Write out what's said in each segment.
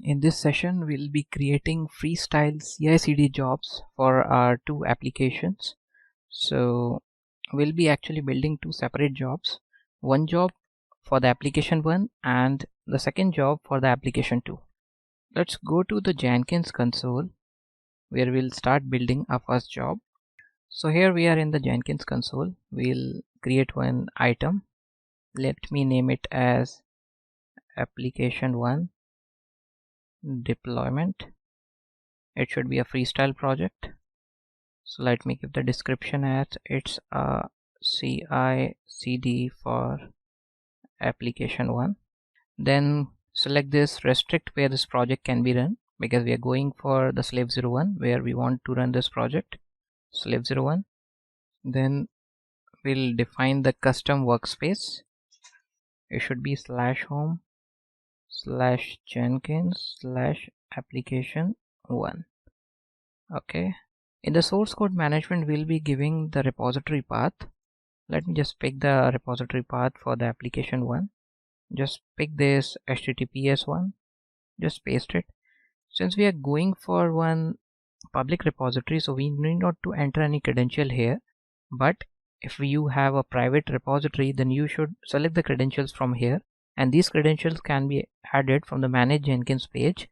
In this session, we'll be creating Freestyle CI/CD jobs for our two applications. So we'll be actually building two separate jobs, one job for the application 1 and the second job for the application 2. Let's go to the Jenkins console where we'll start building our first job. So here we are in the Jenkins console. We'll create one item. Let me name it as application 1 deployment. It should be a freestyle project. So let me give the description as it's a CI/CD for application 1. Then select this restrict where this project can be run, because we are going for the slave 01 where we want to run this project, slave 01. Then we'll define the custom workspace. It should be /home/Jenkins/application1. Okay. In the source code management, we'll be giving the repository path. Let me just pick the repository path for the application 1. Just pick this HTTPS one, just paste it. Since we are going for one public repository, so we need not to enter any credential here. But if you have a private repository, then you should select the credentials from here, and these credentials can be added from the Manage Jenkins page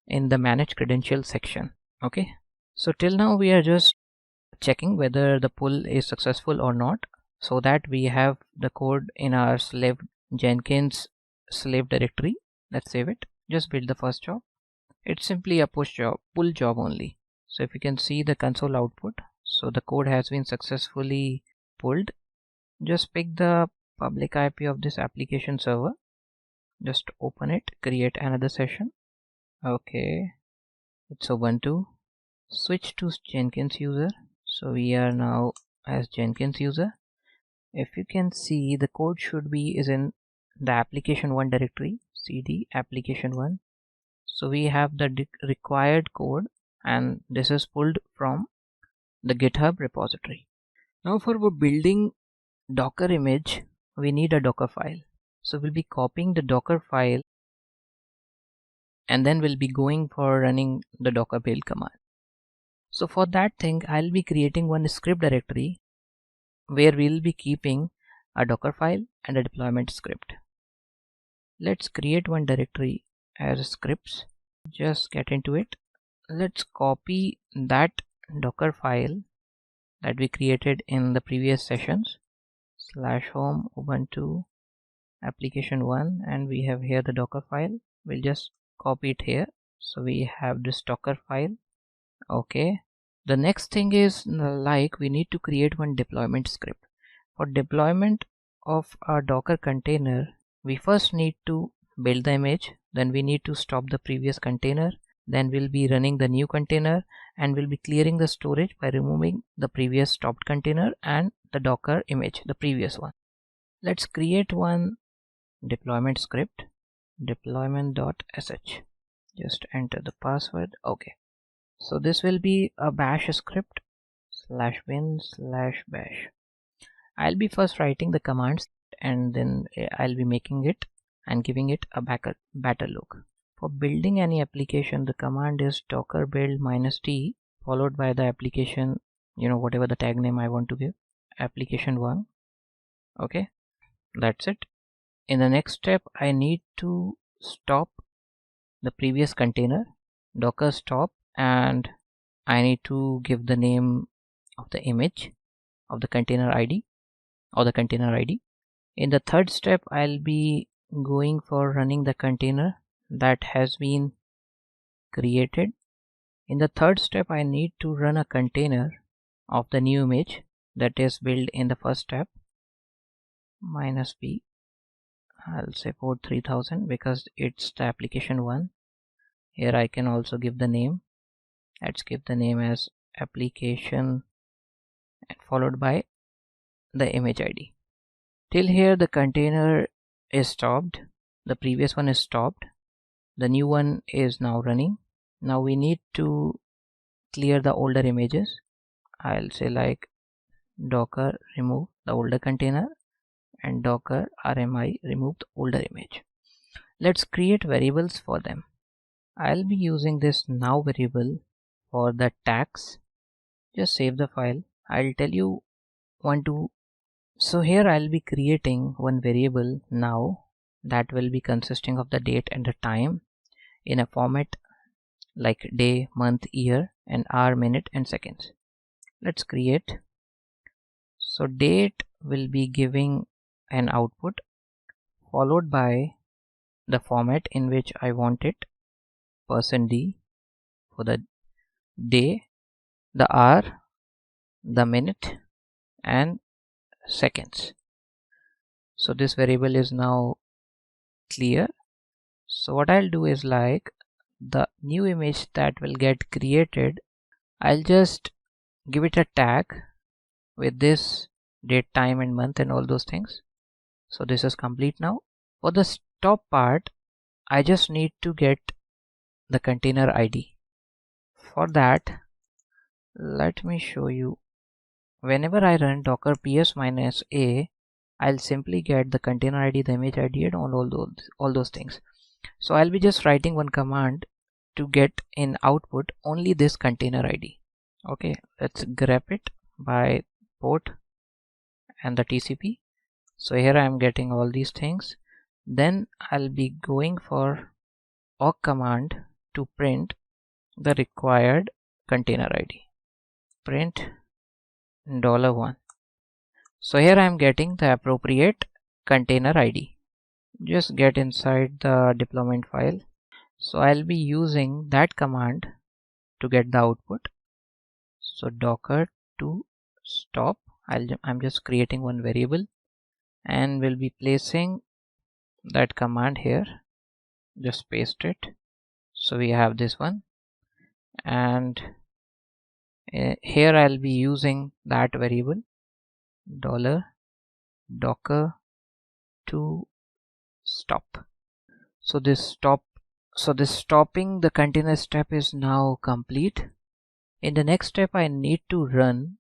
in the Manage Credentials section. Okay. So till now we are just checking whether the pull is successful or not, so that we have the code in our slave Jenkins slave directory. Let's save it. Just build the first job. It's simply a pull job only. So if you can see the console output, so the code has been successfully pulled. Just pick the public IP of this application server. Just open it, create another session. Okay, it's Ubuntu. Switch to Jenkins user. So we are now as Jenkins user. If you can see, the code should be is in the application 1 directory, cd application 1. So we have the required code, and this is pulled from the GitHub repository. Now for building Docker image, we need a Docker file. So we'll be copying the Docker file, and then we'll be going for running the Docker build command. So for that thing, I'll be creating one script directory where we'll be keeping a Docker file and a deployment script. Let's create one directory as scripts. Just get into it. Let's copy that Docker file that we created in the previous sessions, /home Ubuntu application 1, and we have here the Docker file. We'll just copy it here. So we have this Docker file. Okay. The next thing is like we need to create one deployment script. For deployment of our Docker container, we first need to build the image, then we need to stop the previous container, then we'll be running the new container, and we'll be clearing the storage by removing the previous stopped container and the Docker image, the previous one. Let's create one deployment script, deployment.sh. Just enter the password. Okay. So this will be a bash script /bin/bash. I'll be first writing the commands, and then I'll be making it and giving it a better look. For building any application, the command is docker build -t followed by the application, whatever the tag name I want to give, application 1. Okay, that's it. In the next step, I need to stop the previous container, docker stop, and I need to give the name of the image of the container ID or the container ID. In the third step, I'll be going for running the container that has been created. In the third step, I need to run a container of the new image that is built in the first step, -b. I'll say port 3000 because it's the application 1. Here I can also give the name. Let's give the name as application and followed by the image ID. Till here the container is stopped, the previous one is stopped, the new one is now running. Now we need to clear the older images. I'll say like docker remove the older container and docker rmi remove the older image. Let's create variables for them. I'll be using this now variable for the tags. Just save the file. I'll tell you so here I'll be creating one variable now that will be consisting of the date and the time in a format like day, month, year, and hour, minute, and seconds. Let's create. So date will be giving an output followed by the format in which I want it, %d for the day, the hour, the minute, and seconds. So this variable is now clear. So what I'll do is, like, the new image that will get created, I'll just give it a tag with this date, time, and month and all those things. So this is complete now. For the stop part, I just need to get the container ID. For that, let me show you. Whenever I run docker ps-a, I'll simply get the container ID, the image ID, and all those things. So I'll be just writing one command to get in output only this container ID. Okay, let's grab it by port and the TCP. So here I am getting all these things. Then I'll be going for awk command to print the required container ID. Print $1. So here I am getting the appropriate container ID. Just get inside the deployment file. So I'll be using that command to get the output. So docker to stop. I'm just creating one variable and will be placing that command here. Just paste it. So we have this one, and here I'll be using that variable $docker to stop. So this stopping the container step is now complete. In the next step, I need to run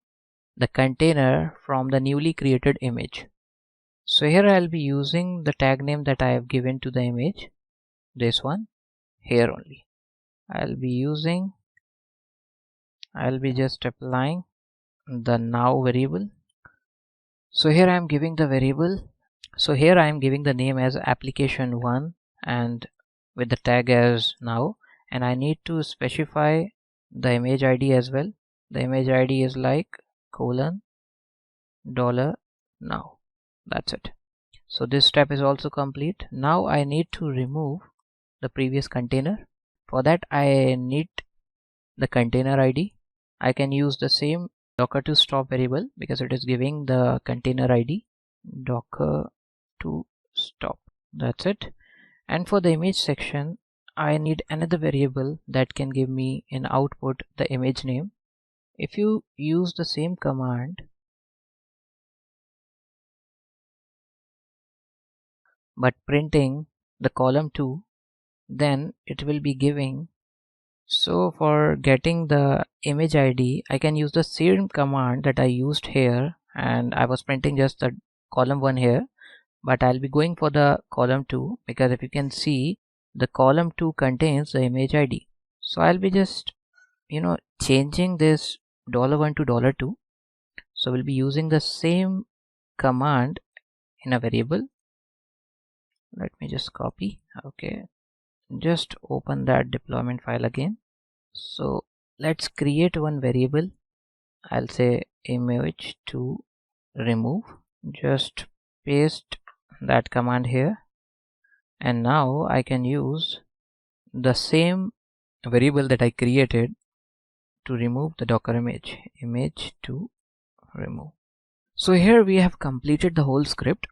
the container from the newly created image. So here I'll be using the tag name that I have given to the image, this one here only. I'll be just applying the now variable. So here I am giving the variable. So here I am giving the name as application1 and with the tag as now, and I need to specify the image ID as well. The image ID is like $now. That's it. So this step is also complete. Now I need to remove the previous container. For that I need the container ID. I can use the same docker to stop variable because it is giving the container ID, docker to stop. That's it. And for the image section, I need another variable that can give me in output the image name. If you use the same command but printing the column2, then it will be giving. So for getting the image ID, I can use the same command that I used here, and I was printing just the column1 here, but I'll be going for the column2 because if you can see, the column2 contains the image ID. So I'll be just changing this $1 to $2. So we'll be using the same command in a variable. Let me just copy. Okay, just open that deployment file again. So let's create one variable. I'll say image to remove. Just paste that command here, and now I can use the same variable that I created to remove the docker image to remove. So here we have completed the whole script.